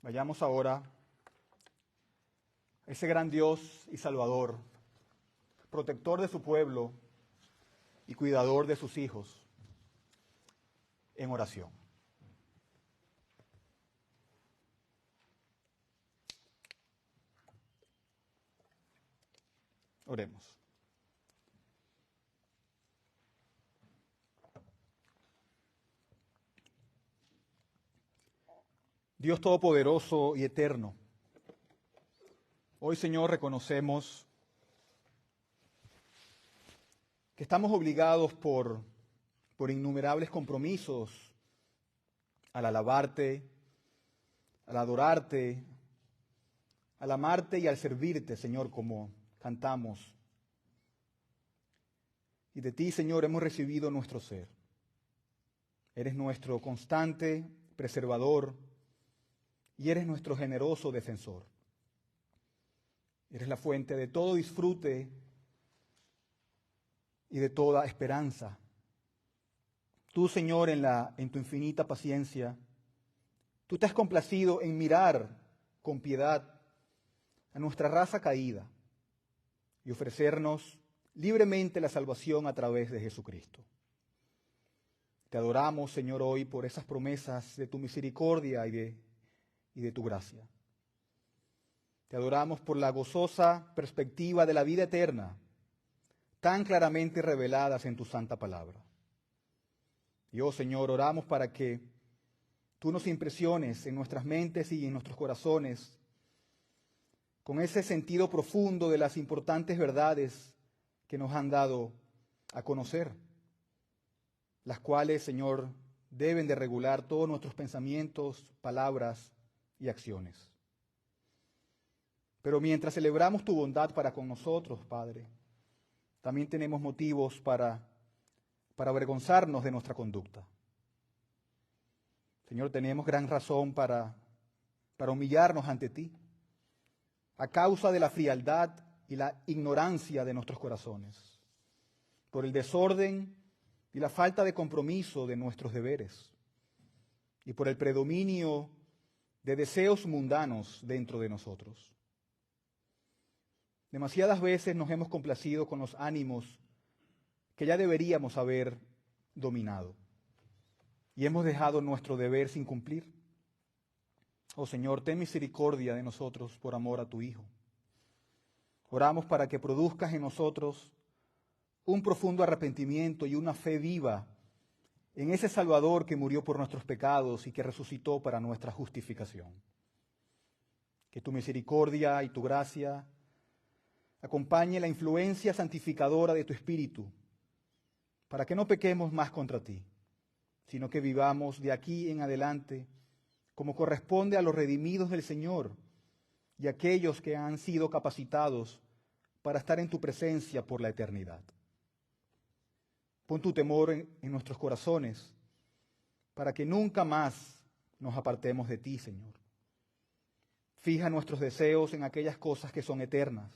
Vayamos ahora a ese gran Dios y Salvador, protector de su pueblo y cuidador de sus hijos, en oración. Oremos. Dios Todopoderoso y Eterno, hoy, Señor, reconocemos que estamos obligados por innumerables compromisos al alabarte, al adorarte, al amarte y al servirte, Señor, como cantamos. Y de ti, Señor, hemos recibido nuestro ser. Eres nuestro constante preservador y eres nuestro generoso defensor. Eres la fuente de todo disfrute y de toda esperanza. Tú, Señor, en tu infinita paciencia, tú te has complacido en mirar con piedad a nuestra raza caída y ofrecernos libremente la salvación a través de Jesucristo. Te adoramos, Señor, hoy por esas promesas de tu misericordia y de tu gracia. Te adoramos por la gozosa perspectiva de la vida eterna, tan claramente reveladas en tu santa palabra. Y, oh Señor, oramos para que tú nos impresiones en nuestras mentes y en nuestros corazones con ese sentido profundo de las importantes verdades que nos han dado a conocer, las cuales, Señor, deben de regular todos nuestros pensamientos, palabras y acciones. Pero mientras celebramos tu bondad para con nosotros, Padre, también tenemos motivos para avergonzarnos de nuestra conducta. Señor, tenemos gran razón para humillarnos ante ti, a causa de la frialdad y la ignorancia de nuestros corazones, por el desorden y la falta de compromiso de nuestros deberes, y por el predominio de deseos mundanos dentro de nosotros. Demasiadas veces nos hemos complacido con los ánimos que ya deberíamos haber dominado y hemos dejado nuestro deber sin cumplir. Oh Señor, ten misericordia de nosotros por amor a tu Hijo. Oramos para que produzcas en nosotros un profundo arrepentimiento y una fe viva en ese Salvador que murió por nuestros pecados y que resucitó para nuestra justificación. Que tu misericordia y tu gracia acompañe la influencia santificadora de tu Espíritu, para que no pequemos más contra ti, sino que vivamos de aquí en adelante como corresponde a los redimidos del Señor y a aquellos que han sido capacitados para estar en tu presencia por la eternidad. Pon tu temor en nuestros corazones para que nunca más nos apartemos de ti, Señor. Fija nuestros deseos en aquellas cosas que son eternas.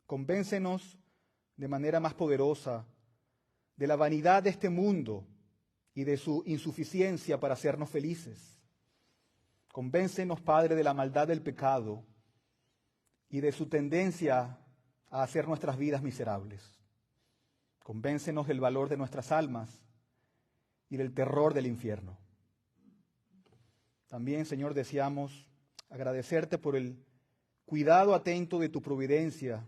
Convéncenos de manera más poderosa de la vanidad de este mundo y de su insuficiencia para hacernos felices. Convéncenos, Padre, de la maldad del pecado y de su tendencia a hacer nuestras vidas miserables. Convéncenos del valor de nuestras almas y del terror del infierno. También, Señor, deseamos agradecerte por el cuidado atento de tu providencia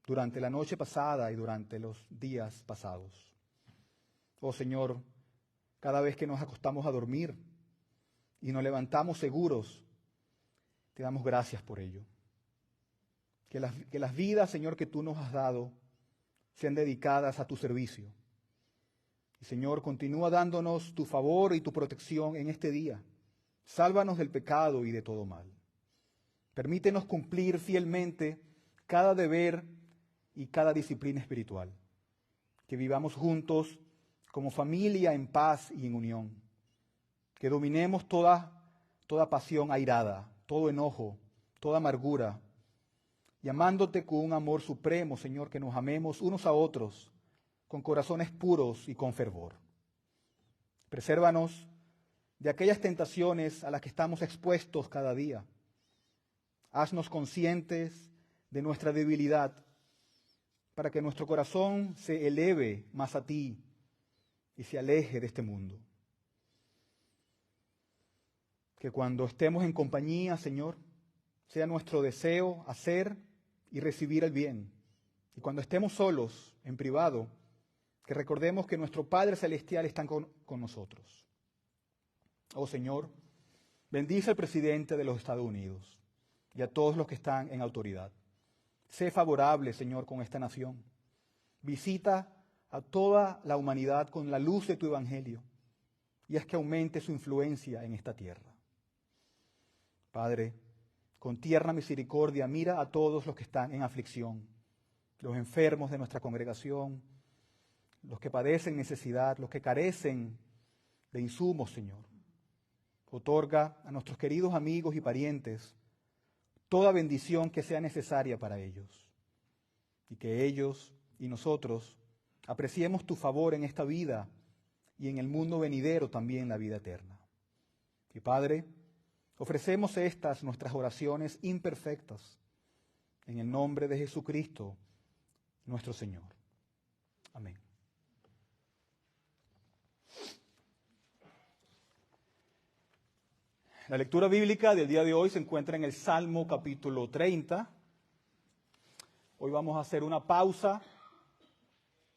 durante la noche pasada y durante los días pasados. Oh Señor, cada vez que nos acostamos a dormir y nos levantamos seguros, te damos gracias por ello. Que las vidas, Señor, que tú nos has dado sean dedicadas a tu servicio. Y Señor, continúa dándonos tu favor y tu protección en este día. Sálvanos del pecado y de todo mal. Permítenos cumplir fielmente cada deber y cada disciplina espiritual. Que vivamos juntos como familia en paz y en unión. Que dominemos toda pasión airada, todo enojo, toda amargura, y amándote con un amor supremo, Señor, que nos amemos unos a otros con corazones puros y con fervor. Presérvanos de aquellas tentaciones a las que estamos expuestos cada día. Haznos conscientes de nuestra debilidad, para que nuestro corazón se eleve más a ti y se aleje de este mundo. Que cuando estemos en compañía, Señor, sea nuestro deseo hacer y recibir el bien. Y cuando estemos solos, en privado, que recordemos que nuestro Padre Celestial está con nosotros. Oh Señor, bendice al presidente de los Estados Unidos y a todos los que están en autoridad. Sé favorable, Señor, con esta nación. Visita a toda la humanidad con la luz de tu evangelio y haz que aumente su influencia en esta tierra. Padre, con tierna misericordia, mira a todos los que están en aflicción, los enfermos de nuestra congregación, los que padecen necesidad, los que carecen de insumos, Señor. Otorga a nuestros queridos amigos y parientes toda bendición que sea necesaria para ellos, y que ellos y nosotros apreciemos tu favor en esta vida y en el mundo venidero también la vida eterna. Y Padre, ofrecemos estas nuestras oraciones imperfectas en el nombre de Jesucristo, nuestro Señor. Amén. La lectura bíblica del día de hoy se encuentra en el Salmo capítulo 30. Hoy vamos a hacer una pausa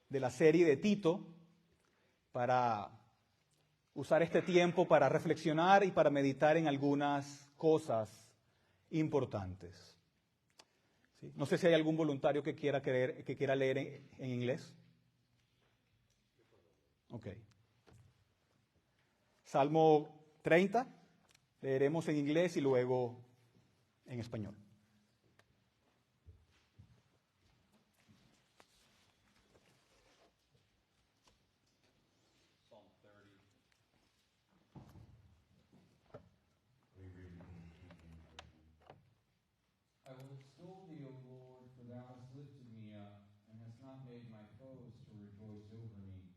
de la serie de Tito para usar este tiempo para reflexionar y para meditar en algunas cosas importantes. ¿Sí? No sé si hay algún voluntario que quiera leer en inglés. Ok. Salmo 30. Leeremos en inglés y luego en español. Psalm 30. I will extol thee, O Lord, for thou hast lifted me up, and hast not made my foes to rejoice over me.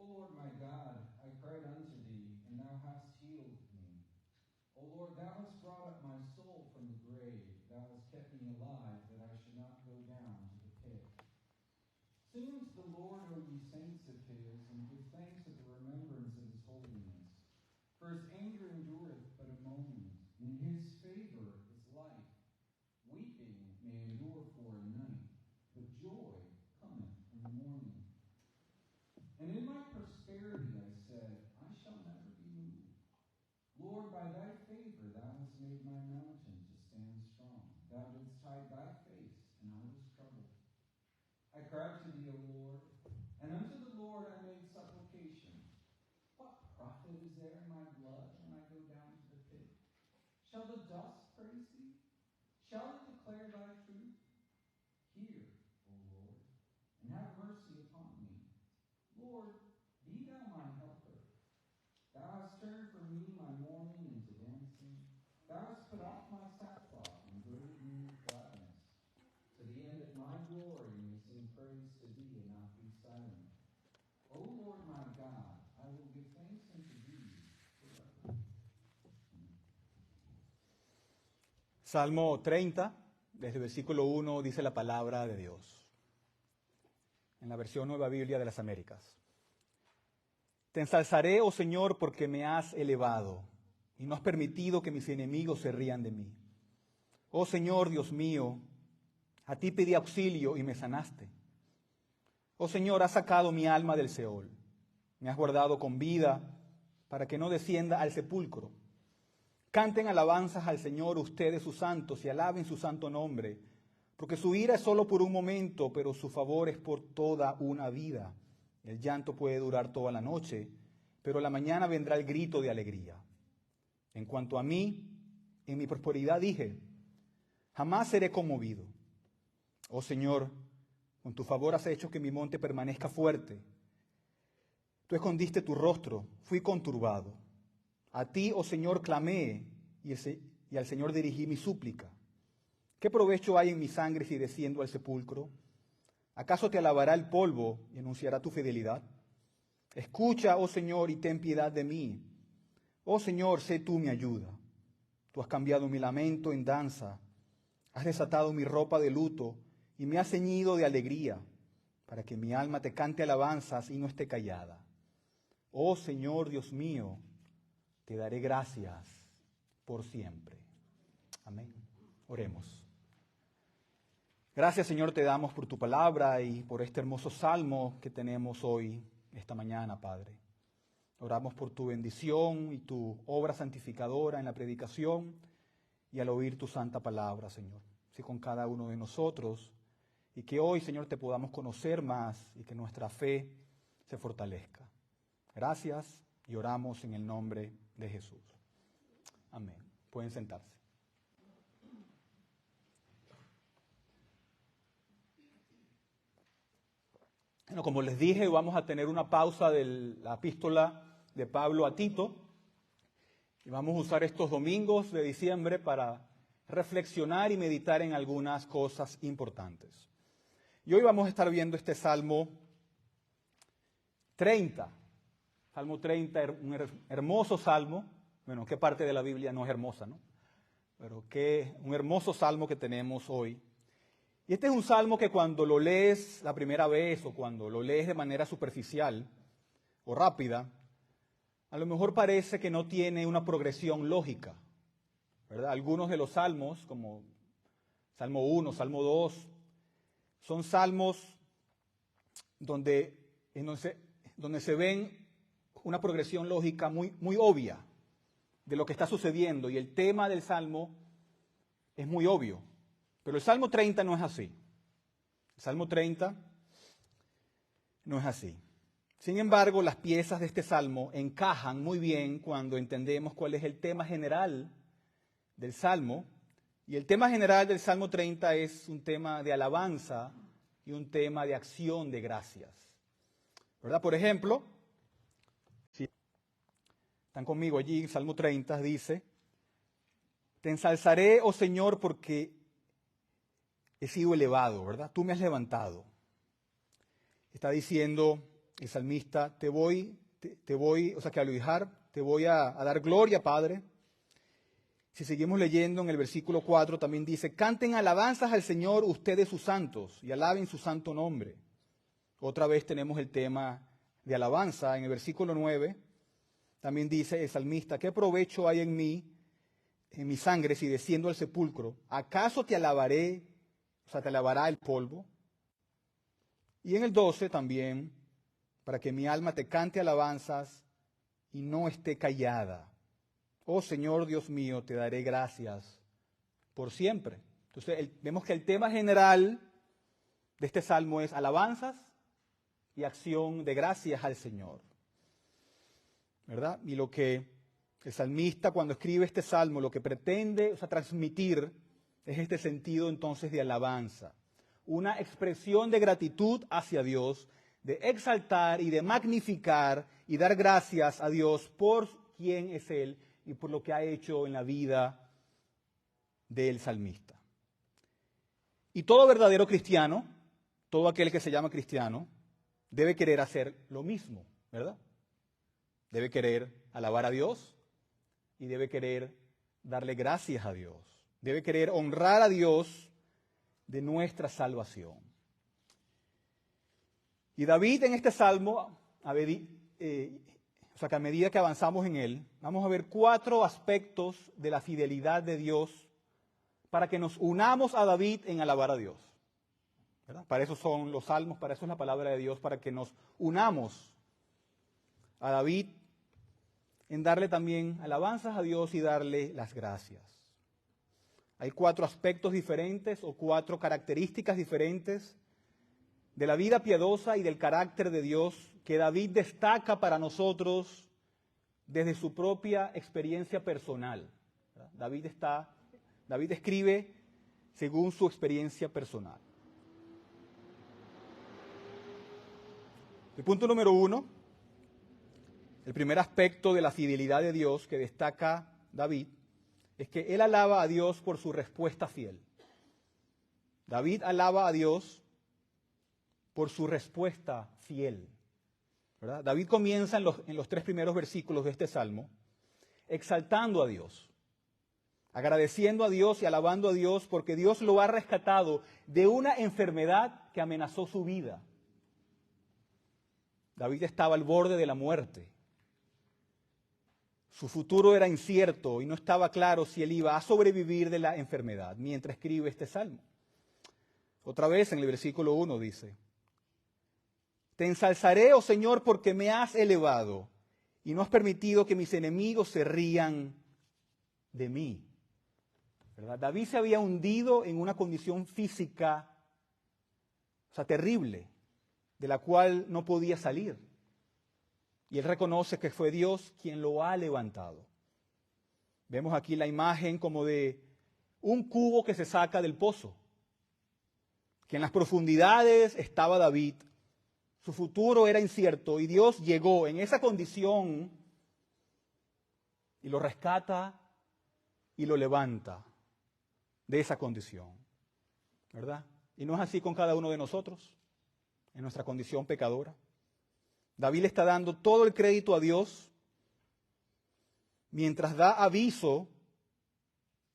O Lord my God, I cried unto thee, and thou hast healed me. O Lord, thou hast brought up my soul from the grave. Thou hast kept me alive, that I should not go down to the pit. Sing unto the Lord, O ye saints of his, and give thanks at the remembrance of his holiness. For his anger endureth but a moment, and his favor is life. Weeping may endure for a night, but joy cometh in the morning. And in my prosperity I said, I shall never be moved. Lord, by thy favor thou hast made my mountain to stand strong. Thou didst hide thy face, and I was troubled. I cried to thee, O Lord, and unto the Lord I made supplication. What profit is there in my blood when I go down to the pit? Shall the dust praise thee? Shall it declare thy truth? Hear, O Lord, and have mercy upon me. Lord, be thou my helper. Thou hast turned from me my mourning into dancing. Thou hast put off my sackcloth and girded me with gladness, to the end that my glory may sing praise to thee and not be silent. O Lord my God, I will give thanks unto thee forever. Salmo 30, desde el versículo 1, dice la palabra de Dios, en la versión Nueva Biblia de las Américas. Te ensalzaré, oh Señor, porque me has elevado y no has permitido que mis enemigos se rían de mí. Oh Señor, Dios mío, a ti pedí auxilio y me sanaste. Oh Señor, has sacado mi alma del Seol, me has guardado con vida para que no descienda al sepulcro. Canten alabanzas al Señor ustedes sus santos y alaben su santo nombre, porque su ira es solo por un momento, pero su favor es por toda una vida. El llanto puede durar toda la noche, pero la mañana vendrá el grito de alegría. En cuanto a mí, en mi prosperidad dije, jamás seré conmovido. Oh Señor, con tu favor has hecho que mi monte permanezca fuerte. Tú escondiste tu rostro, fui conturbado. A ti, oh Señor, clamé y al Señor dirigí mi súplica. ¿Qué provecho hay en mi sangre si desciendo al sepulcro? ¿Acaso te alabará el polvo y anunciará tu fidelidad? Escucha, oh Señor, y ten piedad de mí. Oh Señor, sé tú mi ayuda. Tú has cambiado mi lamento en danza, has desatado mi ropa de luto y me has ceñido de alegría, para que mi alma te cante alabanzas y no esté callada. Oh Señor Dios mío, te daré gracias por siempre. Amén. Oremos. Gracias, Señor, te damos por tu palabra y por este hermoso salmo que tenemos hoy, esta mañana, Padre. Oramos por tu bendición y tu obra santificadora en la predicación y al oír tu santa palabra, Señor. Sí, con cada uno de nosotros, y que hoy, Señor, te podamos conocer más y que nuestra fe se fortalezca. Gracias y oramos en el nombre de Jesús. Amén. Pueden sentarse. Bueno, como les dije, vamos a tener una pausa de la epístola de Pablo a Tito y vamos a usar estos domingos de diciembre para reflexionar y meditar en algunas cosas importantes. Y hoy vamos a estar viendo este Salmo 30. Salmo 30, un hermoso salmo. Bueno, ¿qué parte de la Biblia no es hermosa, no? Pero un hermoso salmo que tenemos hoy. Y este es un salmo que cuando lo lees la primera vez o cuando lo lees de manera superficial o rápida, a lo mejor parece que no tiene una progresión lógica, ¿verdad? Algunos de los salmos, como Salmo 1, Salmo 2, son salmos donde se ven una progresión lógica muy obvia de lo que está sucediendo y el tema del salmo es muy obvio. Pero el Salmo 30 no es así. El Salmo 30 no es así. Sin embargo, las piezas de este salmo encajan muy bien cuando entendemos cuál es el tema general del salmo. Y el tema general del Salmo 30 es un tema de alabanza y un tema de acción de gracias. ¿Verdad? Por ejemplo, si están conmigo allí, Salmo 30 dice: Te ensalzaré, oh Señor, porque he sido elevado, ¿verdad? Tú me has levantado. Está diciendo el salmista, te voy, o sea que al oijar, te voy a dar gloria, Padre. Si seguimos leyendo en el versículo 4 también dice, canten alabanzas al Señor ustedes sus santos y alaben su santo nombre. Otra vez tenemos el tema de alabanza. En el versículo 9 también dice el salmista, ¿qué provecho hay en mí, en mi sangre, si desciendo al sepulcro? ¿Acaso te alabaré? O sea, te alabará el polvo. Y en el 12 también, para que mi alma te cante alabanzas y no esté callada. Oh Señor Dios mío, te daré gracias por siempre. Entonces vemos que el tema general de este salmo es alabanzas y acción de gracias al Señor. ¿Verdad? Y lo que el salmista cuando escribe este salmo, lo que pretende, transmitir es este sentido entonces de alabanza. Una expresión de gratitud hacia Dios, de exaltar y de magnificar y dar gracias a Dios por quién es Él y por lo que ha hecho en la vida del salmista. Y todo verdadero cristiano, todo aquel que se llama cristiano, debe querer hacer lo mismo, ¿verdad? Debe querer alabar a Dios y debe querer darle gracias a Dios. Debe querer honrar a Dios de nuestra salvación. Y David en este salmo, que a medida que avanzamos en él, vamos a ver 4 aspectos de la fidelidad de Dios para que nos unamos a David en alabar a Dios. ¿Verdad? Para eso son los salmos, para eso es la palabra de Dios, para que nos unamos a David en darle también alabanzas a Dios y darle las gracias. Hay 4 aspectos diferentes o 4 características diferentes de la vida piadosa y del carácter de Dios que David destaca para nosotros desde su propia experiencia personal. David escribe según su experiencia personal. El punto número 1, el primer aspecto de la fidelidad de Dios que destaca David, es que él alaba a Dios por su respuesta fiel. David alaba a Dios por su respuesta fiel. ¿Verdad? David comienza en los 3 primeros versículos de este salmo exaltando a Dios, agradeciendo a Dios y alabando a Dios porque Dios lo ha rescatado de una enfermedad que amenazó su vida. David estaba al borde de la muerte. Su futuro era incierto y no estaba claro si él iba a sobrevivir de la enfermedad mientras escribe este salmo. Otra vez en el versículo 1 dice: Te ensalzaré, oh Señor, porque me has elevado y no has permitido que mis enemigos se rían de mí. ¿Verdad? David se había hundido en una condición física, terrible, de la cual no podía salir. Y él reconoce que fue Dios quien lo ha levantado. Vemos aquí la imagen como de un cubo que se saca del pozo, que en las profundidades estaba David, su futuro era incierto y Dios llegó en esa condición y lo rescata y lo levanta de esa condición, ¿verdad? Y no es así con cada uno de nosotros, en nuestra condición pecadora. David le está dando todo el crédito a Dios mientras da aviso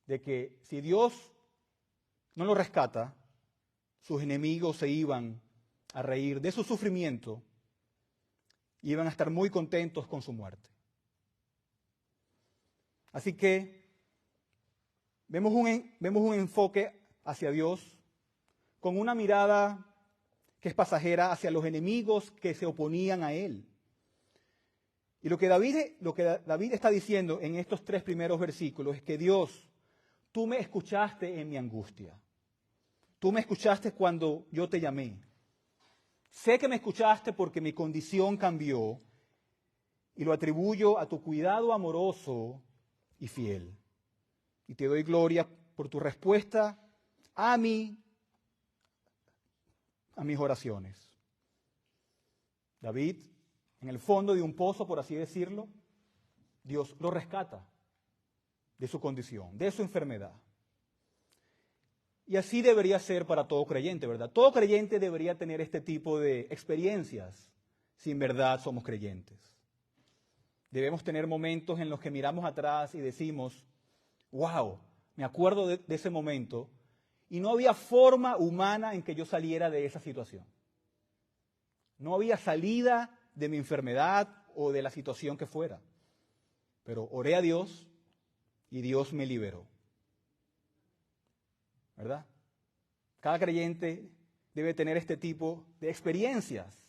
de que si Dios no lo rescata, sus enemigos se iban a reír de su sufrimiento y iban a estar muy contentos con su muerte. Así que vemos un enfoque hacia Dios con una mirada que es pasajera hacia los enemigos que se oponían a él. Y lo que David está diciendo en estos 3 primeros versículos es que Dios, tú me escuchaste en mi angustia. Tú me escuchaste cuando yo te llamé. Sé que me escuchaste porque mi condición cambió y lo atribuyo a tu cuidado amoroso y fiel. Y te doy gloria por tu respuesta a mis oraciones. David, en el fondo de un pozo, por así decirlo, Dios lo rescata de su condición, de su enfermedad. Y así debería ser para todo creyente, ¿verdad? Todo creyente debería tener este tipo de experiencias si en verdad somos creyentes. Debemos tener momentos en los que miramos atrás y decimos, wow, me acuerdo de ese momento y no había forma humana en que yo saliera de esa situación. No había salida de mi enfermedad o de la situación que fuera. Pero oré a Dios y Dios me liberó. ¿Verdad? Cada creyente debe tener este tipo de experiencias.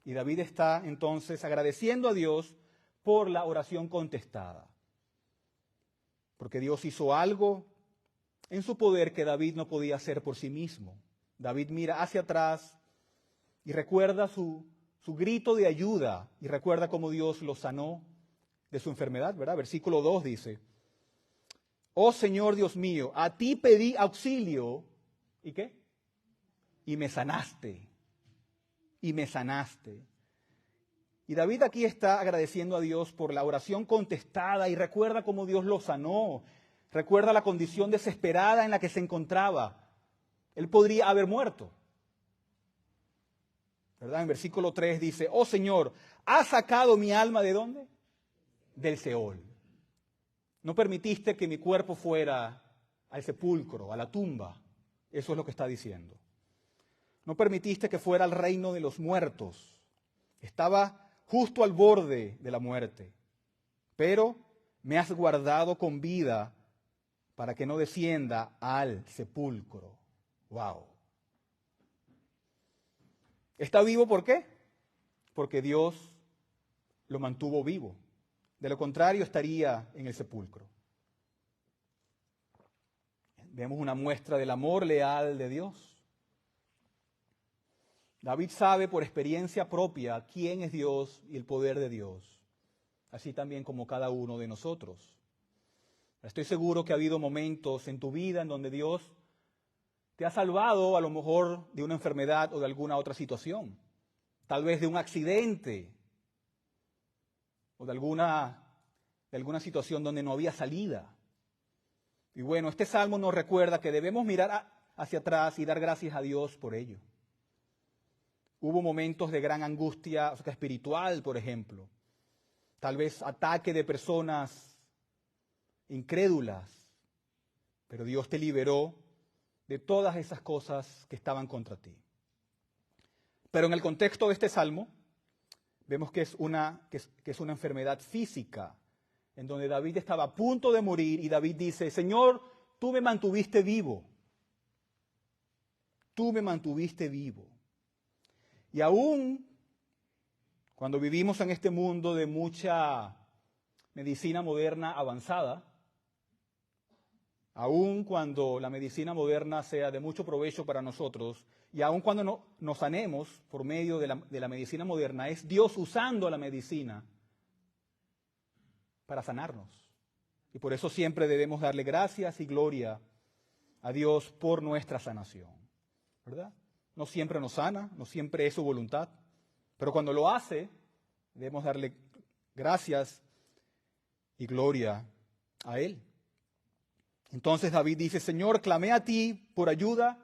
Y David está entonces agradeciendo a Dios por la oración contestada. Porque Dios hizo algo en su poder que David no podía hacer por sí mismo. David mira hacia atrás y recuerda su grito de ayuda y recuerda cómo Dios lo sanó de su enfermedad, ¿verdad? Versículo 2 dice: Oh Señor Dios mío, a ti pedí auxilio, ¿y qué? Y me sanaste, y me sanaste. Y David aquí está agradeciendo a Dios por la oración contestada y recuerda cómo Dios lo sanó, recuerda la condición desesperada en la que se encontraba. Él podría haber muerto, ¿verdad? En versículo 3 dice: Oh Señor, ¿has sacado mi alma de dónde? Del Seol. No permitiste que mi cuerpo fuera al sepulcro, a la tumba. Eso es lo que está diciendo. No permitiste que fuera al reino de los muertos. Estaba justo al borde de la muerte. Pero me has guardado con vida para que no descienda al sepulcro. ¡Wow! ¿Está vivo por qué? Porque Dios lo mantuvo vivo. De lo contrario, estaría en el sepulcro. Vemos una muestra del amor leal de Dios. David sabe por experiencia propia quién es Dios y el poder de Dios, así también como cada uno de nosotros. Estoy seguro que ha habido momentos en tu vida en donde Dios te ha salvado a lo mejor de una enfermedad o de alguna otra situación, tal vez de un accidente, o de alguna situación donde no había salida. Y bueno, este salmo nos recuerda que debemos mirar hacia atrás y dar gracias a Dios por ello. Hubo momentos de gran angustia espiritual, por ejemplo, tal vez ataque de personas incrédulas, pero Dios te liberó de todas esas cosas que estaban contra ti. Pero en el contexto de este salmo, vemos que es una enfermedad física, en donde David estaba a punto de morir y David dice, Señor, tú me mantuviste vivo. Tú me mantuviste vivo. Y aún cuando vivimos en este mundo de mucha medicina moderna avanzada, aún cuando la medicina moderna sea de mucho provecho para nosotros, y aún cuando nos sanemos por medio de la medicina moderna, es Dios usando la medicina para sanarnos. Y por eso siempre debemos darle gracias y gloria a Dios por nuestra sanación, ¿verdad? No siempre nos sana, no siempre es su voluntad, pero cuando lo hace, debemos darle gracias y gloria a Él. Entonces David dice, Señor, clamé a ti por ayuda,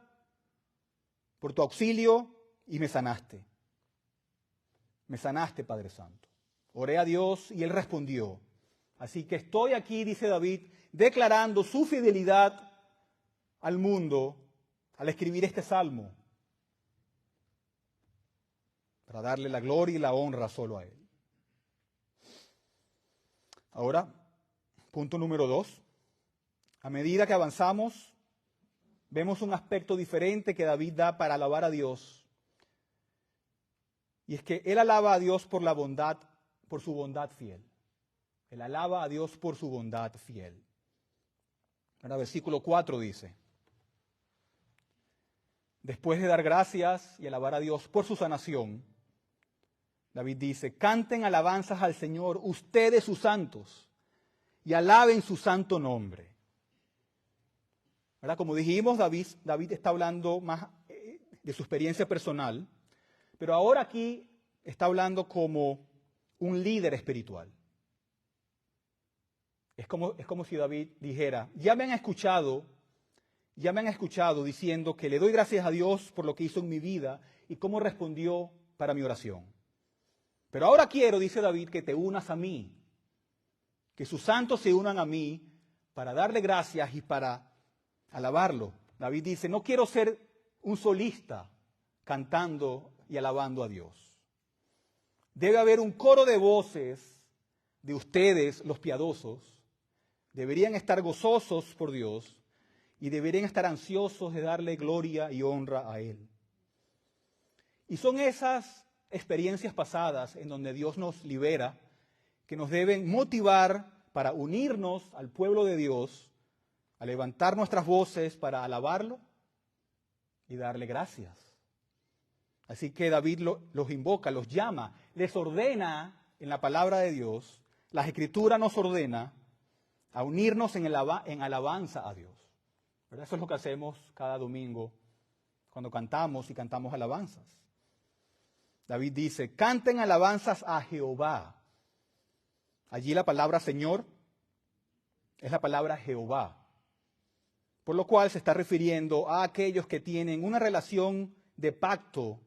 por tu auxilio, y me sanaste. Me sanaste, Padre Santo. Oré a Dios y Él respondió. Así que estoy aquí, dice David, declarando su fidelidad al mundo al escribir este salmo, para darle la gloria y la honra solo a Él. Ahora, punto número 2. A medida que avanzamos, vemos un aspecto diferente que David da para alabar a Dios. Y es que él alaba a Dios por la bondad, por su bondad fiel. Él alaba a Dios por su bondad fiel. Ahora, versículo 4 dice, después de dar gracias y alabar a Dios por su sanación, David dice, canten alabanzas al Señor, ustedes sus santos, y alaben su santo nombre. ¿Verdad? Como dijimos, David está hablando más de su experiencia personal, pero ahora aquí está hablando como un líder espiritual. Es como si David dijera, ya me han escuchado diciendo que le doy gracias a Dios por lo que hizo en mi vida y cómo respondió para mi oración. Pero ahora quiero, dice David, que te unas a mí, que sus santos se unan a mí para darle gracias y para alabarlo. David dice, no quiero ser un solista cantando y alabando a Dios. Debe haber un coro de voces de ustedes, los piadosos. Deberían estar gozosos por Dios y deberían estar ansiosos de darle gloria y honra a Él. Y son esas experiencias pasadas en donde Dios nos libera que nos deben motivar para unirnos al pueblo de Dios, a levantar nuestras voces para alabarlo y darle gracias. Así que David los invoca, los llama, les ordena en la palabra de Dios, la Escritura nos ordena a unirnos en alabanza a Dios. ¿Verdad? Eso es lo que hacemos cada domingo cuando cantamos y cantamos alabanzas. David dice, canten alabanzas a Jehová. Allí la palabra Señor es la palabra Jehová, por lo cual se está refiriendo a aquellos que tienen una relación de pacto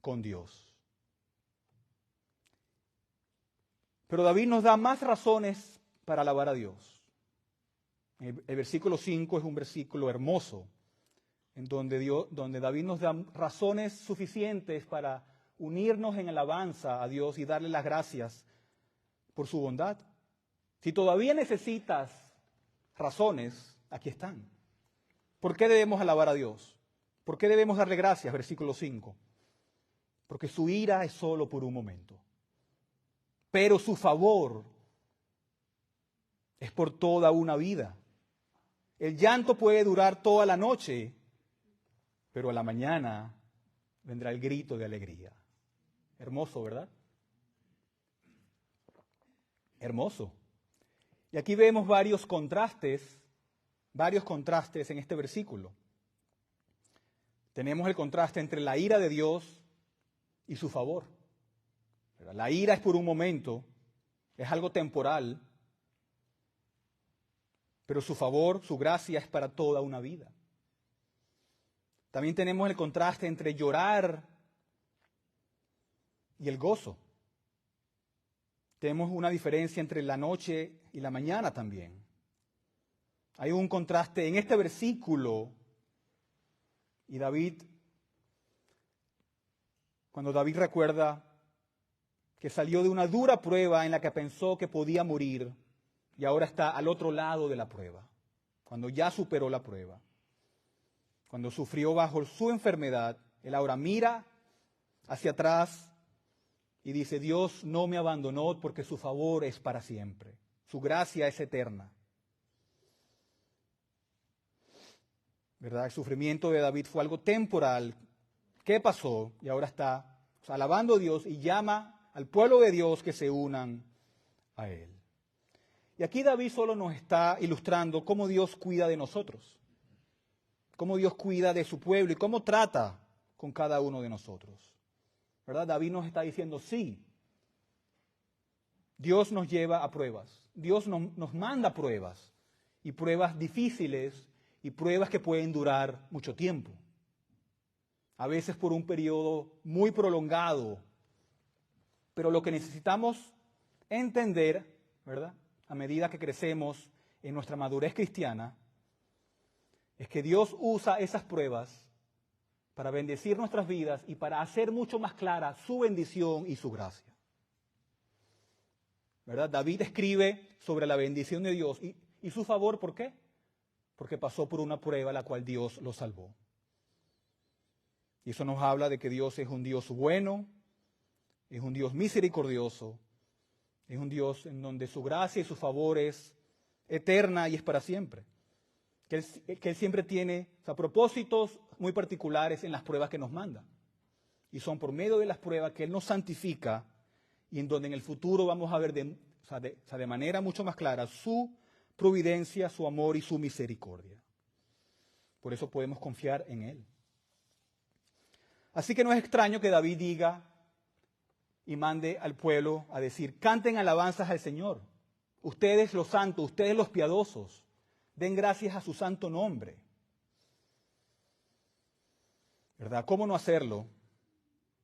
con Dios. Pero David nos da más razones para alabar a Dios. El versículo 5 es un versículo hermoso, en donde David nos da razones suficientes para unirnos en alabanza a Dios y darle las gracias por su bondad. Si todavía necesitas razones, aquí están. ¿Por qué debemos alabar a Dios? ¿Por qué debemos darle gracias? Versículo 5. Porque su ira es solo por un momento, pero su favor es por toda una vida. El llanto puede durar toda la noche, pero a la mañana vendrá el grito de alegría. Hermoso, ¿verdad? Hermoso. Y aquí vemos varios contrastes en este versículo. Tenemos el contraste entre la ira de Dios y su favor. La ira es por un momento, es algo temporal, pero su favor, su gracia es para toda una vida. También tenemos el contraste entre llorar y el gozo. tenemos una diferencia entre la noche y la mañana también. Hay un contraste en este versículo. Y cuando David recuerda que salió de una dura prueba en la que pensó que podía morir y ahora está al otro lado de la prueba, cuando ya superó la prueba, cuando sufrió bajo su enfermedad, él ahora mira hacia atrás y dice: Dios no me abandonó porque su favor es para siempre, su gracia es eterna. ¿Verdad? El sufrimiento de David fue algo temporal. ¿Qué pasó? Y ahora está alabando a Dios y llama al pueblo de Dios que se unan a él. Y aquí David solo nos está ilustrando cómo Dios cuida de nosotros, cómo Dios cuida de su pueblo y cómo trata con cada uno de nosotros. ¿Verdad? David nos está diciendo: sí, Dios nos lleva a pruebas, Dios nos manda pruebas, y pruebas difíciles, y pruebas que pueden durar mucho tiempo, a veces por un periodo muy prolongado. Pero lo que necesitamos entender, ¿verdad?, a medida que crecemos en nuestra madurez cristiana, es que Dios usa esas pruebas para bendecir nuestras vidas y para hacer mucho más clara su bendición y su gracia. ¿Verdad? David escribe sobre la bendición de Dios y su favor. ¿Por qué? Porque pasó por una prueba la cual Dios lo salvó. Y eso nos habla de que Dios es un Dios bueno, es un Dios misericordioso, es un Dios en donde su gracia y su favor es eterna y es para siempre. Que Él siempre tiene propósitos muy particulares en las pruebas que nos manda. Y son por medio de las pruebas que Él nos santifica y en donde en el futuro vamos a ver de manera mucho más clara su providencia, su amor y su misericordia. Por eso podemos confiar en Él. Así que no es extraño que David diga y mande al pueblo a decir: canten alabanzas al Señor. Ustedes los santos, ustedes los piadosos, den gracias a su santo nombre. ¿Verdad? ¿Cómo no hacerlo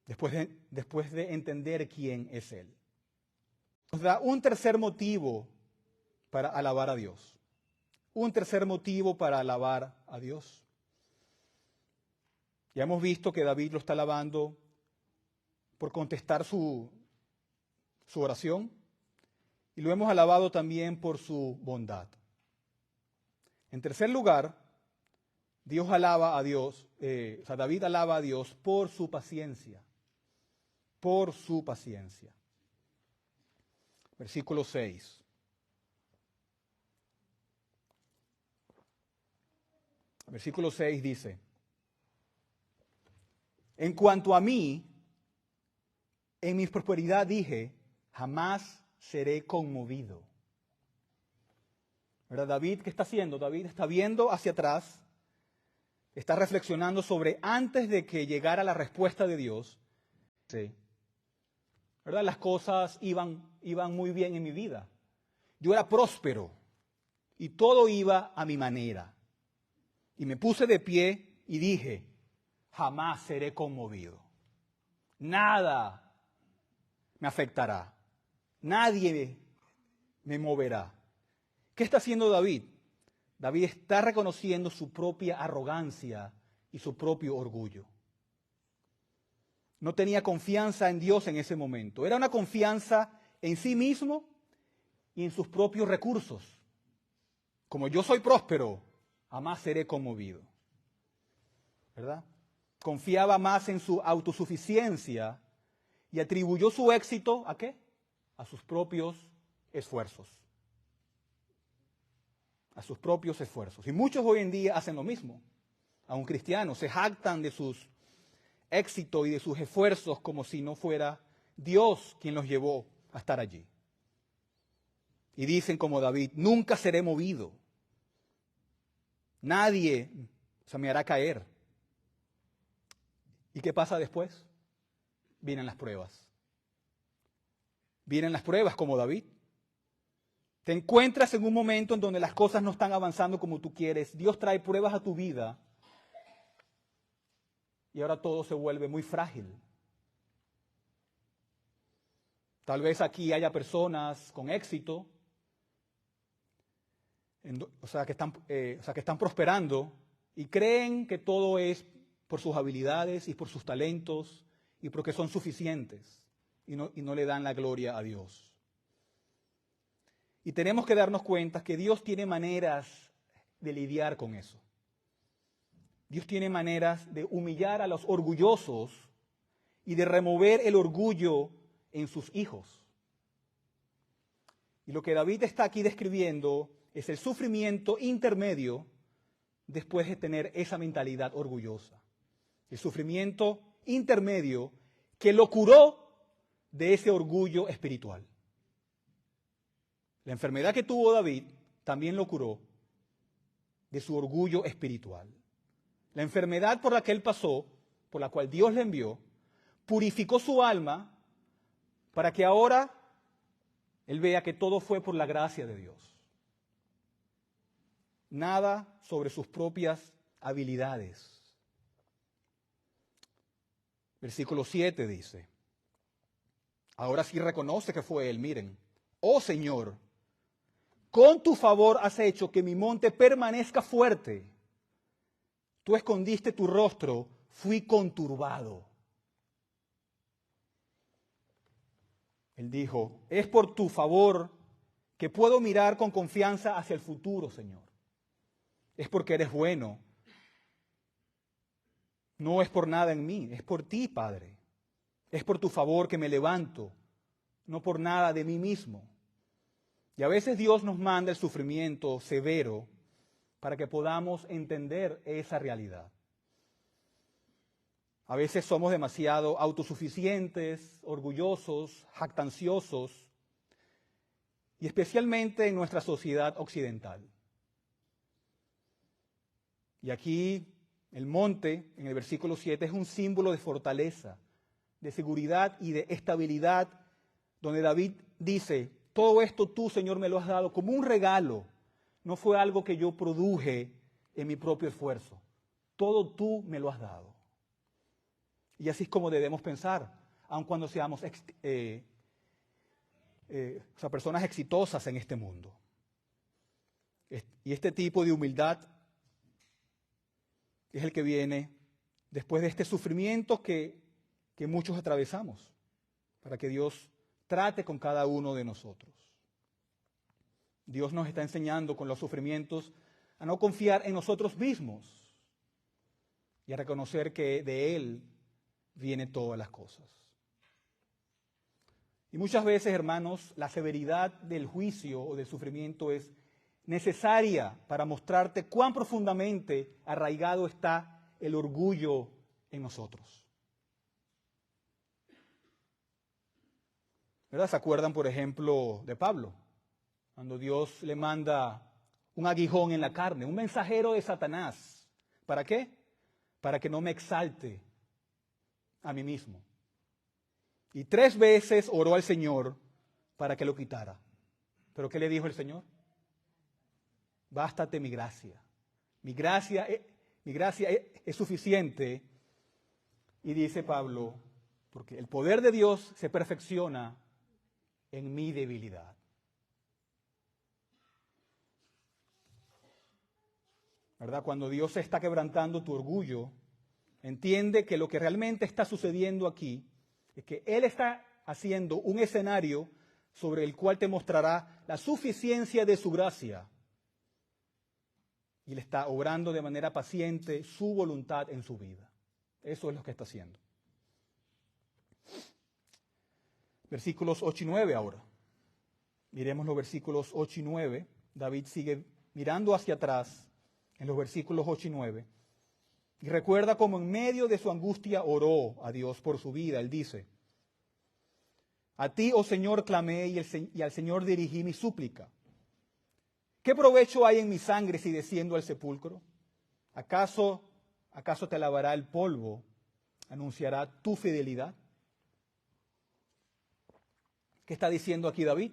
después de entender quién es Él? Nos da un tercer motivo para alabar a Dios. Un tercer motivo para alabar a Dios. Ya hemos visto que David lo está alabando por contestar su oración, y lo hemos alabado también por su bondad. En tercer lugar, David alaba a Dios por su paciencia. Por su paciencia. Versículo 6. Versículo 6 dice: en cuanto a mí, en mi prosperidad dije: jamás seré conmovido. ¿Verdad? David, ¿qué está haciendo? David está viendo hacia atrás, está reflexionando sobre antes de que llegara la respuesta de Dios. Sí. ¿Verdad? Las cosas iban muy bien en mi vida. Yo era próspero y todo iba a mi manera. Y me puse de pie y dije: jamás seré conmovido. Nada me afectará. Nadie me moverá. ¿Qué está haciendo David? David está reconociendo su propia arrogancia y su propio orgullo. No tenía confianza en Dios en ese momento. Era una confianza en sí mismo y en sus propios recursos. Como yo soy próspero, jamás seré conmovido. ¿Verdad? Confiaba más en su autosuficiencia y atribuyó su éxito ¿a qué? A sus propios esfuerzos. A sus propios esfuerzos. Y muchos hoy en día hacen lo mismo. Aun cristianos se jactan de sus éxitos y de sus esfuerzos como si no fuera Dios quien los llevó a estar allí. Y dicen como David: nunca seré movido. Nadie me hará caer. ¿Y qué pasa después? Vienen las pruebas. Vienen las pruebas como David. Te encuentras en un momento en donde las cosas no están avanzando como tú quieres. Dios trae pruebas a tu vida. Y ahora todo se vuelve muy frágil. Tal vez aquí haya personas con éxito, que están prosperando y creen que todo es por sus habilidades y por sus talentos y porque son suficientes y no le dan la gloria a Dios. Y tenemos que darnos cuenta que Dios tiene maneras de lidiar con eso. Dios tiene maneras de humillar a los orgullosos y de remover el orgullo en sus hijos. Y lo que David está aquí describiendo es el sufrimiento intermedio después de tener esa mentalidad orgullosa. El sufrimiento intermedio que lo curó de ese orgullo espiritual. La enfermedad que tuvo David también lo curó de su orgullo espiritual. La enfermedad por la que él pasó, por la cual Dios le envió, purificó su alma para que ahora él vea que todo fue por la gracia de Dios. Nada sobre sus propias habilidades. Versículo 7 dice, ahora sí reconoce que fue él, miren, oh Señor, con tu favor has hecho que mi monte permanezca fuerte. Tú escondiste tu rostro, fui conturbado. Él dijo, es por tu favor que puedo mirar con confianza hacia el futuro, Señor. Es porque eres bueno. No es por nada en mí, es por ti, Padre. Es por tu favor que me levanto, no por nada de mí mismo. Y a veces Dios nos manda el sufrimiento severo para que podamos entender esa realidad. A veces somos demasiado autosuficientes, orgullosos, jactanciosos, y especialmente en nuestra sociedad occidental. Y aquí el monte, en el versículo 7, es un símbolo de fortaleza, de seguridad y de estabilidad, donde David dice, todo esto tú, Señor, me lo has dado como un regalo, no fue algo que yo produje en mi propio esfuerzo, todo tú me lo has dado. Y así es como debemos pensar, aun cuando seamos personas exitosas en este mundo. Y este tipo de humildad es el que viene después de este sufrimiento que muchos atravesamos, para que Dios trate con cada uno de nosotros. Dios nos está enseñando con los sufrimientos a no confiar en nosotros mismos y a reconocer que de Él vienen todas las cosas. Y muchas veces, hermanos, la severidad del juicio o del sufrimiento es necesaria para mostrarte cuán profundamente arraigado está el orgullo en nosotros. ¿Verdad? ¿Se acuerdan, por ejemplo, de Pablo? Cuando Dios le manda un aguijón en la carne, un mensajero de Satanás. ¿Para qué? Para que no me exalte a mí mismo. Y 3 veces oró al Señor para que lo quitara. ¿Pero qué le dijo el Señor? Bástate mi gracia. Mi gracia es suficiente. Y dice Pablo, porque el poder de Dios se perfecciona en mi debilidad. ¿Verdad? Cuando Dios está quebrantando tu orgullo, entiende que lo que realmente está sucediendo aquí es que Él está haciendo un escenario sobre el cual te mostrará la suficiencia de su gracia. Y Él está obrando de manera paciente su voluntad en su vida. Eso es lo que está haciendo. Versículos 8 y 9 ahora. Miremos los versículos 8 y 9. David sigue mirando hacia atrás en los versículos 8 y 9. Y recuerda cómo en medio de su angustia oró a Dios por su vida. Él dice, a ti, oh Señor, clamé y al Señor dirigí mi súplica. ¿Qué provecho hay en mi sangre si desciendo al sepulcro? ¿Acaso te lavará el polvo? ¿Anunciará tu fidelidad? ¿Qué está diciendo aquí David?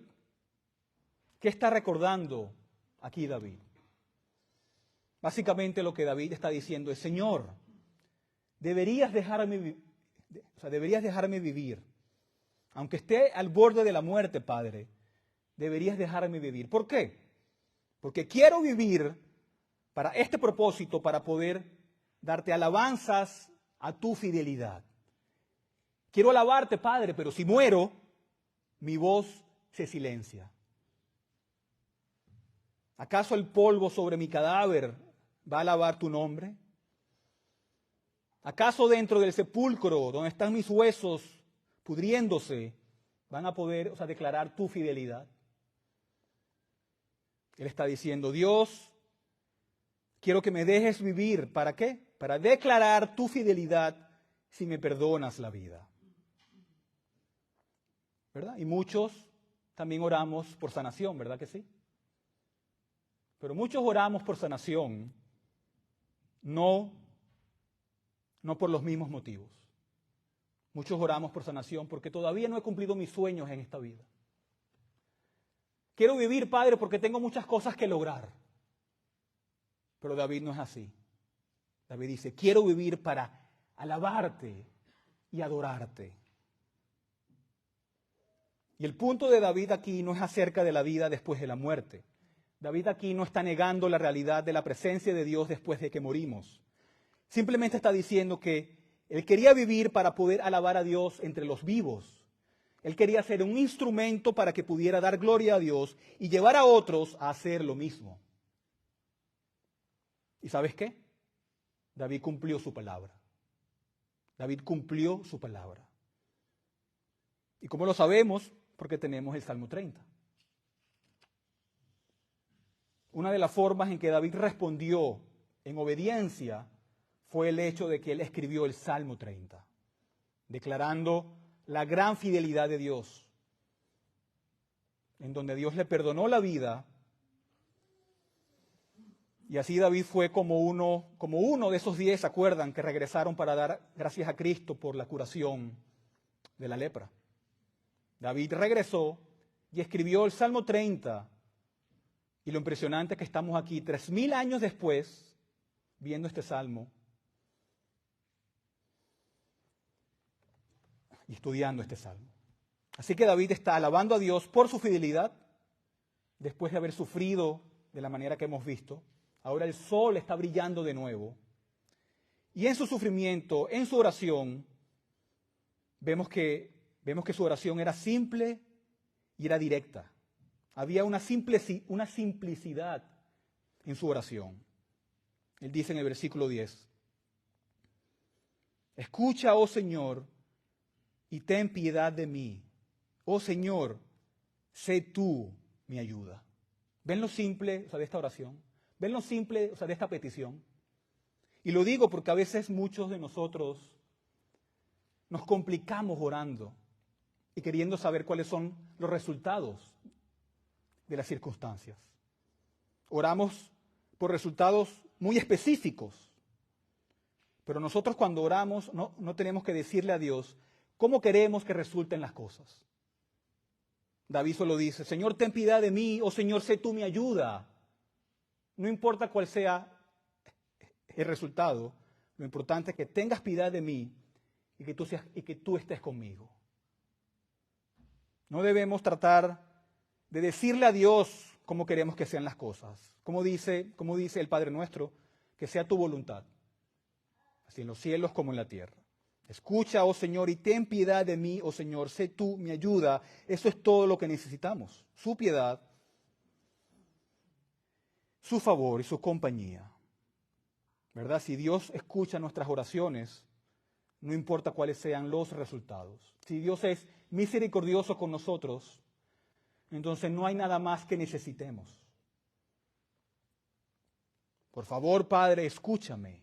¿Qué está recordando aquí David? Básicamente lo que David está diciendo es, Señor, deberías dejarme vivir. Aunque esté al borde de la muerte, Padre, deberías dejarme vivir. ¿Por qué? Porque quiero vivir para este propósito, para poder darte alabanzas a tu fidelidad. Quiero alabarte, Padre, pero si muero, mi voz se silencia. ¿Acaso el polvo sobre mi cadáver va a alabar tu nombre? ¿Acaso dentro del sepulcro, donde están mis huesos pudriéndose, van a poder, declarar tu fidelidad? Él está diciendo, Dios, quiero que me dejes vivir. ¿Para qué? Para declarar tu fidelidad si me perdonas la vida. ¿Verdad? Y muchos también oramos por sanación, ¿verdad que sí? Pero muchos oramos por sanación, no por los mismos motivos. Muchos oramos por sanación porque todavía no he cumplido mis sueños en esta vida. Quiero vivir, Padre, porque tengo muchas cosas que lograr. Pero David no es así. David dice, quiero vivir para alabarte y adorarte. Y el punto de David aquí no es acerca de la vida después de la muerte. David aquí no está negando la realidad de la presencia de Dios después de que morimos. Simplemente está diciendo que él quería vivir para poder alabar a Dios entre los vivos. Él quería ser un instrumento para que pudiera dar gloria a Dios y llevar a otros a hacer lo mismo. ¿Y sabes qué? David cumplió su palabra. David cumplió su palabra. ¿Y cómo lo sabemos? Porque tenemos el Salmo 30. Una de las formas en que David respondió en obediencia fue el hecho de que él escribió el Salmo 30, declarando la gran fidelidad de Dios, en donde Dios le perdonó la vida. Y así David fue como uno de esos 10, ¿se acuerdan?, que regresaron para dar gracias a Cristo por la curación de la lepra. David regresó y escribió el Salmo 30. Y lo impresionante es que estamos aquí 3000 años después viendo este salmo y estudiando este salmo. Así que David está alabando a Dios por su fidelidad después de haber sufrido de la manera que hemos visto. Ahora el sol está brillando de nuevo. Y en su sufrimiento, en su oración, vemos que su oración era simple y era directa. Había una simplicidad en su oración. Él dice en el versículo 10, escucha, oh Señor, y ten piedad de mí. Oh Señor, sé tú mi ayuda. ¿Ven lo simple de esta oración? ¿Ven lo simple de esta petición? Y lo digo porque a veces muchos de nosotros nos complicamos orando y queriendo saber cuáles son los resultados de las circunstancias. Oramos por resultados muy específicos, pero nosotros cuando oramos no tenemos que decirle a Dios cómo queremos que resulten las cosas. David solo dice, Señor, ten piedad de mí, oh Señor, sé tú mi ayuda. No importa cuál sea el resultado, lo importante es que tengas piedad de mí y que tú estés conmigo. No debemos tratar de decirle a Dios cómo queremos que sean las cosas. Como dice el Padre nuestro, que sea tu voluntad, así en los cielos como en la tierra. Escucha, oh Señor, y ten piedad de mí, oh Señor, sé tú mi ayuda. Eso es todo lo que necesitamos, su piedad, su favor y su compañía. ¿Verdad? Si Dios escucha nuestras oraciones, no importa cuáles sean los resultados. Si Dios es misericordioso con nosotros, entonces no hay nada más que necesitemos. Por favor, Padre, escúchame.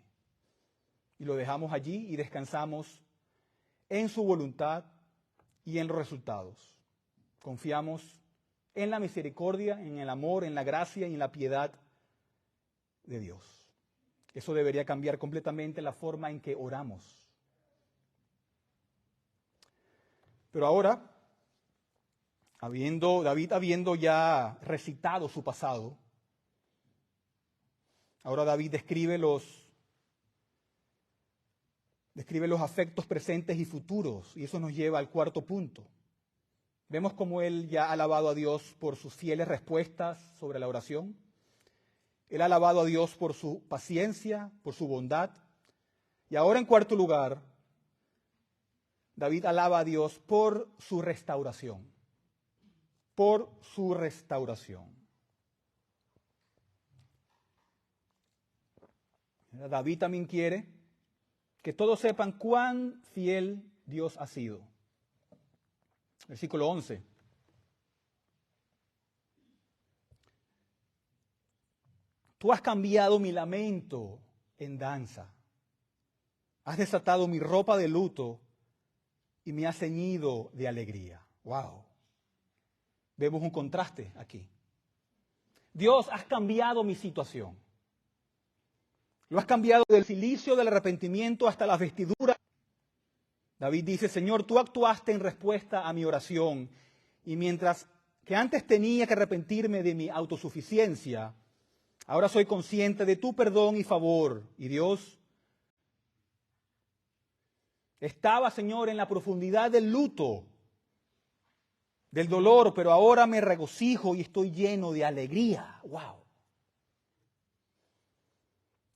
Y lo dejamos allí y descansamos en su voluntad y en los resultados. Confiamos en la misericordia, en el amor, en la gracia y en la piedad de Dios. Eso debería cambiar completamente la forma en que oramos. Pero ahora, David habiendo ya recitado su pasado, ahora David describe los afectos presentes y futuros, y eso nos lleva al cuarto punto. Vemos cómo él ya ha alabado a Dios por sus fieles respuestas sobre la oración. Él ha alabado a Dios por su paciencia, por su bondad. Y ahora, en cuarto lugar, David alaba a Dios por su restauración. Por su restauración. David también quiere que todos sepan cuán fiel Dios ha sido. Versículo 11. Tú has cambiado mi lamento en danza. Has desatado mi ropa de luto y me has ceñido de alegría. ¡Wow! Vemos un contraste aquí. Dios, has cambiado mi situación. Lo has cambiado del cilicio del arrepentimiento hasta las vestiduras. David dice, Señor, tú actuaste en respuesta a mi oración y mientras que antes tenía que arrepentirme de mi autosuficiencia, ahora soy consciente de tu perdón y favor. Y Dios, estaba, Señor, en la profundidad del luto, del dolor, pero ahora me regocijo y estoy lleno de alegría. ¡Wow!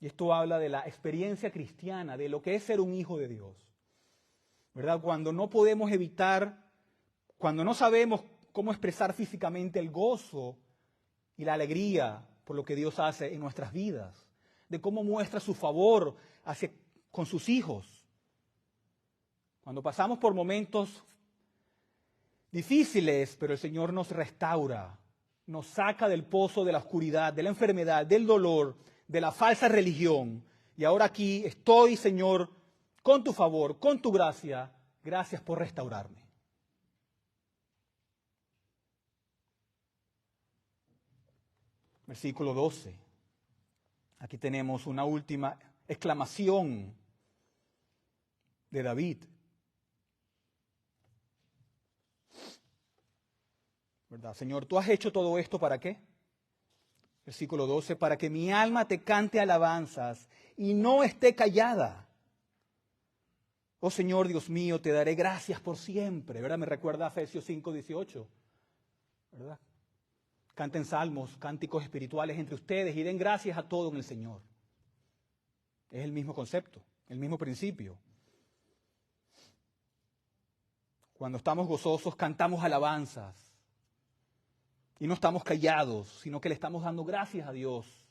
Y esto habla de la experiencia cristiana, de lo que es ser un hijo de Dios. ¿Verdad? Cuando no podemos evitar, cuando no sabemos cómo expresar físicamente el gozo y la alegría por lo que Dios hace en nuestras vidas, de cómo muestra su favor con sus hijos. Cuando pasamos por momentos difíciles, pero el Señor nos restaura, nos saca del pozo de la oscuridad, de la enfermedad, del dolor, de la falsa religión. Y ahora aquí estoy, Señor, con tu favor, con tu gracia, gracias por restaurarme. Versículo 12. Aquí tenemos una última exclamación de David. ¿Verdad? Señor, ¿tú has hecho todo esto para qué? Versículo 12, para que mi alma te cante alabanzas y no esté callada. Oh Señor Dios mío, te daré gracias por siempre. ¿Verdad? Me recuerda a Efesios 5:18. ¿Verdad? Canten salmos, cánticos espirituales entre ustedes y den gracias a todo en el Señor. Es el mismo concepto, el mismo principio. Cuando estamos gozosos, cantamos alabanzas. Y no estamos callados, sino que le estamos dando gracias a Dios.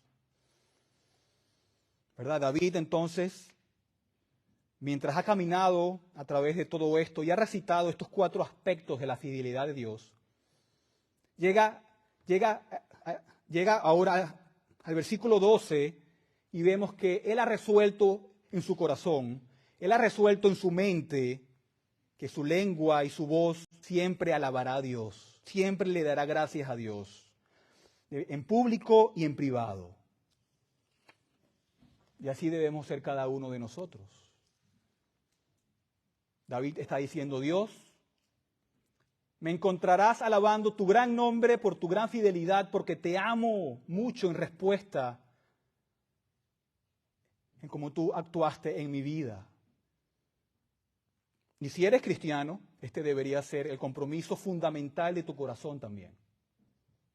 ¿Verdad? David entonces, mientras ha caminado a través de todo esto y ha recitado estos 4 aspectos de la fidelidad de Dios, llega ahora al versículo 12 y vemos que él ha resuelto en su corazón, él ha resuelto en su mente que su lengua y su voz siempre alabará a Dios, siempre le dará gracias a Dios, en público y en privado. Y así debemos ser cada uno de nosotros. David está diciendo, Dios, me encontrarás alabando tu gran nombre por tu gran fidelidad, porque te amo mucho en respuesta en cómo tú actuaste en mi vida. Y si eres cristiano, este debería ser el compromiso fundamental de tu corazón también.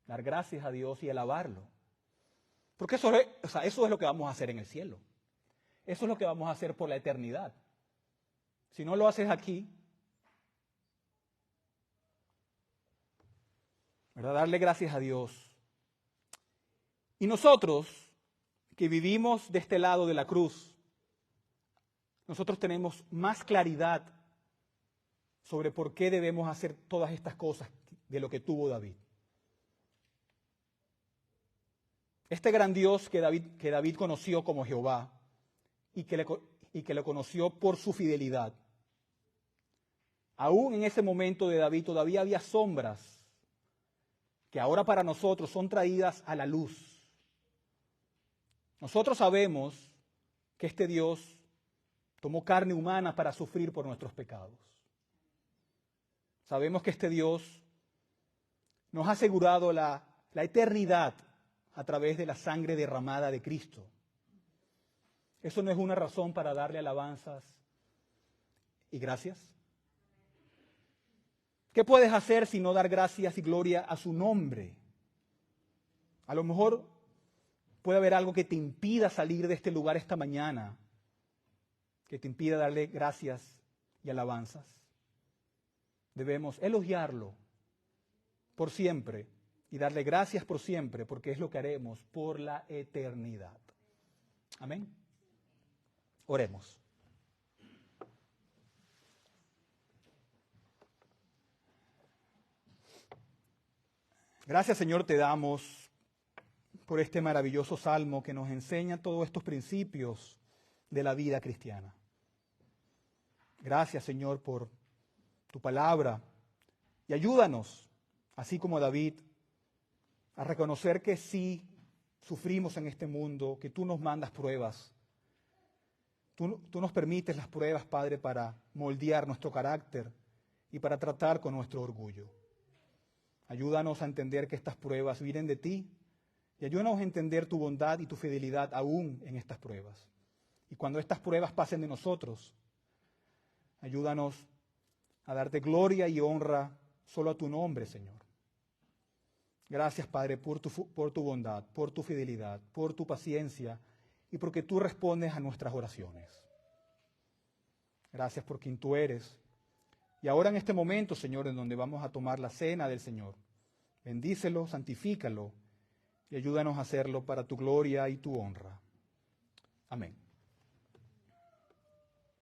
Dar gracias a Dios y alabarlo. Porque eso es lo que vamos a hacer en el cielo. Eso es lo que vamos a hacer por la eternidad. Si no lo haces aquí, ¿verdad? Darle gracias a Dios. Y nosotros, que vivimos de este lado de la cruz, nosotros tenemos más claridad sobre por qué debemos hacer todas estas cosas de lo que tuvo David. Este gran Dios que David conoció como Jehová y que le conoció por su fidelidad. Aún en ese momento de David todavía había sombras que ahora para nosotros son traídas a la luz. Nosotros sabemos que este Dios tomó carne humana para sufrir por nuestros pecados. Sabemos que este Dios nos ha asegurado la eternidad a través de la sangre derramada de Cristo. ¿Eso no es una razón para darle alabanzas y gracias? ¿Qué puedes hacer sino dar gracias y gloria a su nombre? A lo mejor puede haber algo que te impida salir de este lugar esta mañana, que te impida darle gracias y alabanzas. Debemos elogiarlo por siempre y darle gracias por siempre, porque es lo que haremos por la eternidad. Amén. Oremos. Gracias, Señor, te damos por este maravilloso salmo que nos enseña todos estos principios de la vida cristiana. Gracias, Señor, por tu palabra y ayúdanos, así como David, a reconocer que sí sufrimos en este mundo, que tú nos mandas pruebas. Tú nos permites las pruebas, Padre, para moldear nuestro carácter y para tratar con nuestro orgullo. Ayúdanos a entender que estas pruebas vienen de ti y ayúdanos a entender tu bondad y tu fidelidad aún en estas pruebas. Y cuando estas pruebas pasen de nosotros, ayúdanos a darte gloria y honra solo a tu nombre, Señor. Gracias, Padre, por tu bondad, por tu fidelidad, por tu paciencia y porque tú respondes a nuestras oraciones. Gracias por quien tú eres. Y ahora en este momento, Señor, en donde vamos a tomar la cena del Señor, bendícelo, santifícalo y ayúdanos a hacerlo para tu gloria y tu honra. Amén.